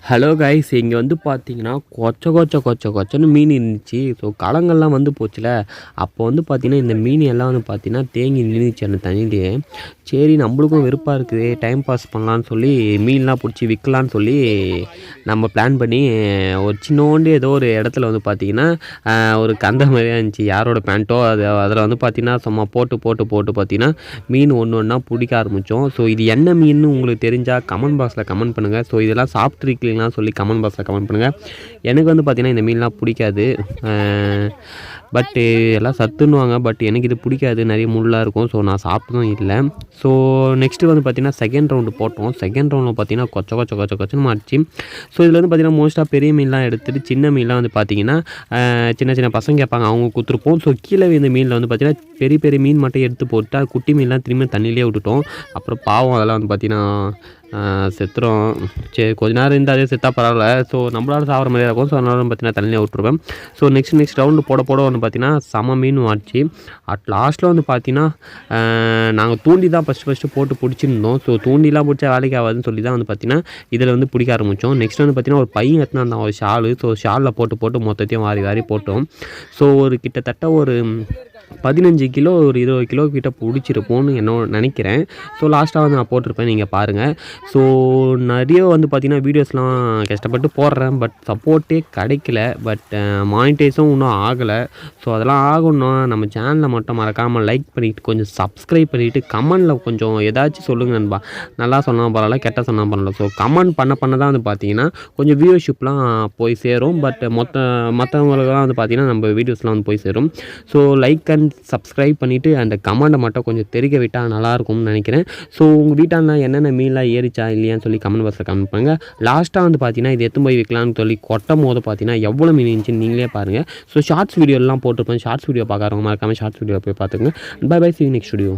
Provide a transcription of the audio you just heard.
Hello guys, இங்கே வந்து பார்த்தீங்கன்னா கொச்சன்னு மீன் இருந்துச்சு. ஸோ களங்கள்லாம் வந்து போச்சுல, அப்போ வந்து பார்த்தீங்கன்னா இந்த மீன் எல்லாம் வந்து பார்த்தீங்கன்னா தேங்கி நின்றுச்சு அந்த தண்ணியிலேயே. சரி, நம்மளுக்கும் வெறுப்பாக இருக்குது, டைம் பாஸ் பண்ணலான்னு சொல்லி மீன்லாம் பிடிச்சி விற்கலான்னு சொல்லி நம்ம பிளான் பண்ணி ஒரு சின்னோண்டு ஏதோ ஒரு இடத்துல வந்து பார்த்தீங்கன்னா ஒரு கந்த மாதிரியாக இருந்துச்சு. யாரோட பேண்ட்டோ அதில் வந்து பார்த்தீங்கன்னா சும்மா போட்டு பார்த்தீங்கன்னா மீன் ஒன்று ஒன்றா பிடிக்க ஆரம்பித்தோம். ஸோ இது என்ன மீன் உங்களுக்கு தெரிஞ்சால் கமெண்ட் பாக்ஸில் கமெண்ட் பண்ணுங்கள். ஸோ இதெல்லாம் சாப்பிட்ருக்கீங்களான்னு சொல்லி கமெண்ட் பாக்ஸில் கமெண்ட் பண்ணுங்கள். எனக்கு வந்து பார்த்திங்கன்னா இந்த மீன்லாம் பிடிக்காது. பட்டு எல்லாம் சத்துன்னுவாங்க, பட் எனக்கு இது பிடிக்காது, நிறைய முள்ளாக இருக்கும். ஸோ நான் சாப்பிட்டதும் இல்லை. ஸோ நெக்ஸ்ட்டு வந்து பார்த்திங்கன்னா செகண்ட் ரவுண்டு போட்டோம். செகண்ட் ரவுண்டில் பார்த்திங்கன்னா கொச்சன்னு மாறிச்சு. ஸோ இதில் வந்து பார்த்திங்கன்னா மோஸ்ட்டாக பெரிய மீன்லாம் எடுத்துகிட்டு சின்ன மீன்லாம் வந்து பார்த்திங்கன்னா சின்ன பசங்க கேட்பாங்க, அவங்க கொடுத்துருப்போம். ஸோ கீழே இந்த மீனில் வந்து பார்த்திங்கன்னா பெரிய மீன் மட்டும் எடுத்து போட்டு அது குட்டி மீன்லாம் திரும்பி தண்ணியிலே விட்டுட்டோம். அப்புறம் பாவம் அதெல்லாம் வந்து பார்த்திங்கன்னா செத்துரும். சரி, கொஞ்ச நேரம் இருந்தால் அதே செத்தா பரவாயில்ல. ஸோ நம்மளால சாப்பிட்ற மாதிரியாக இருக்கும். ஸோ அதனால பார்த்தீங்கன்னா தண்ணியில் விட்டுருவேன். ஸோ நெக்ஸ்ட் ரவுண்டு போட வந்து பார்த்திங்கன்னா செம மீன் ஆச்சு. லாஸ்ட்டில் வந்து பார்த்திங்கன்னா நாங்கள் தூண்டி தான் ஃபஸ்ட்டு போட்டு பிடிச்சிருந்தோம். ஸோ தூண்டிலாம் பிடிச்சா வேலைக்கு ஆகாதுன்னு சொல்லி தான் வந்து பார்த்திங்கன்னா இதில் வந்து பிடிக்க ஆரம்பித்தோம். நெக்ஸ்ட் வந்து பார்த்திங்கன்னா ஒரு பையன் எடுத்துனா இருந்தான், ஒரு ஷாலு. ஸோ ஷாலில் போட்டு மொத்தத்தையும் வாரி போட்டோம். ஸோ ஒரு கிட்டத்தட்ட ஒரு 15 கிலோ ஒரு 20 கிலோ கிட்ட பிடிச்சிருப்போன்னு நினைக்கிறேன். ஸோ லாஸ்ட்டாக வந்து நான் போட்டிருப்பேன், நீங்கள் பாருங்கள். ஸோ நிறைய வந்து பார்த்திங்கன்னா வீடியோஸ்லாம் கஷ்டப்பட்டு போடுறேன், பட் சப்போர்ட்டே கிடைக்கல. பட் மானிட்டைஸும் இன்னும் ஆகலை. ஸோ அதெல்லாம் ஆகணும். நம்ம சேனலில் மட்டும் மறக்காமல் லைக் பண்ணிவிட்டு கொஞ்சம் சப்ஸ்கிரைப் பண்ணிவிட்டு கமெண்டில் கொஞ்சம் ஏதாச்சும் சொல்லுங்கள் நண்பா. நல்லா சொன்னால் பரவாயில்ல, கெட்ட சொன்னால் பரவாயில்ல. ஸோ கமெண்ட் பண்ண தான் வந்து பார்த்திங்கன்னா கொஞ்சம் வியூவர்ஷிப்லாம் போய் சேரும். பட் மற்றவங்களுக்குலாம் வந்து பார்த்திங்கன்னா நம்ம வீடியோஸ்லாம் வந்து போய் சேரும். ஸோ லைக் அண்ட் சப்ஸ்கிரைப் பண்ணிவிட்டு அந்த கமெண்ட்டை மட்டும் கொஞ்சம் தெரிவிக்க விட்டால் நல்லாயிருக்கும்னு நினைக்கிறேன். ஸோ உங்கள் வீட்டாண்ட என்னென்ன மீன்லாம் ஏறிச்சா இல்லையான்னு சொல்லி கமெண்ட் பாக்ஸில் கமெண்ட் பண்ணுங்கள். லாஸ்ட்டாக வந்து பார்த்தீங்கன்னா இது எடுத்து போய் விற்கலான்னு சொல்லி கொட்டும் போது பார்த்தீங்கன்னா எவ்வளோ மீன் இருந்துச்சுன்னு நீங்களே பாருங்கள். ஸோ ஷார்ட்ஸ் வீடியோலாம் போட்டிருப்பேன். ஷார்ட்ஸ் வீடியோ பார்க்குறவங்க மறக்காமல் ஷார்ட்ஸ் வீடியோ போய் பார்த்துங்க. Bye bye, see you next video.